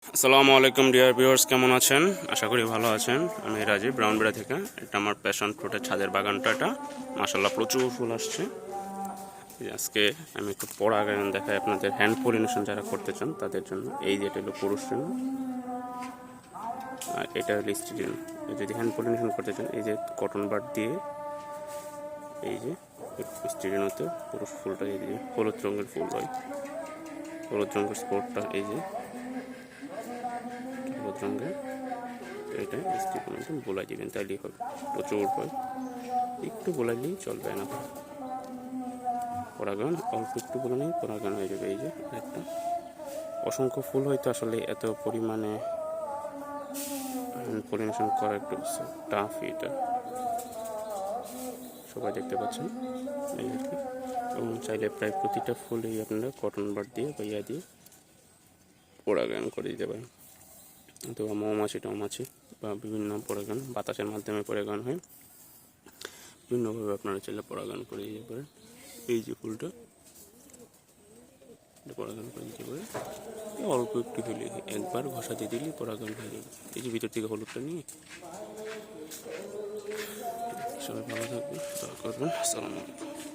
আসসালামু আলাইকুম dear viewers, কেমন আছেন? আশা করি ভালো আছেন। আমি রাজীব ব্রাউনবেড়া থেকে। এটা আমার প্যাশন ফ্রুটের ছাদের বাগানটা। এটা মাশাআল্লাহ প্রচুর ফুল আসছে। আজকে আমি একটু পরাগায়ন দেখাই আপনাদের, হ্যান্ড পলিনেশন যারা করতে চান তাদের জন্য। এই যে এটা হলো পুরুষ রেণু আর এটা হলো স্ত্রী রেণু। যদি হ্যান্ড পলিনেশন করতে চান, এই যে কটন বাড দিয়ে এই যে স্ত্রী রেণুতে পুরুষ ফুলটা এই যে হলুদ রঙের ফুল হয়, হলুদ রঙের স্পটটা এই যে হলুদ রঙের, এটা স্ত্রী রেণুতে বোলাই দিবেন, তাইলেই হবে। প্রচুর হয়, একটু বোলাইলেই চলবে না। পরাগায়ন অল্প একটু বোলালেই পরাগায়ন হয়ে যাবে। এই যে একটা অসংখ্য ফুল হয়তো আসলে এত পরিমাণে পলিনেশন করা একটু টাফ। এটা সবাই দেখতে পাচ্ছেন এই আর কি। এবং চাইলে প্রায় প্রতিটা ফুলেই আপনারা কটন বাড দিয়ে বা ইয়া দিয়ে পরাগায়ন করে দিতে পারেন। অথবা মৌমাছি বা বিভিন্ন পরাগায়ন বাতাসের মাধ্যমে পরাগায়ন হয়, বিভিন্নভাবে আপনারা চাইলে পরাগায়ন করে দিতে পারেন। এই যে ফুলটা পরাগায়ন করে দিতে পারেন অল্প একটু হলে, একবার ঘষা দিয়ে দিলে পরাগায়ন হয়ে যাবে। এই যে ভিতর থেকে হলুদটা নিয়ে। সবাই ভালো থাকবেন, দোয়া করবেন। আসসালামু আলাইকুম।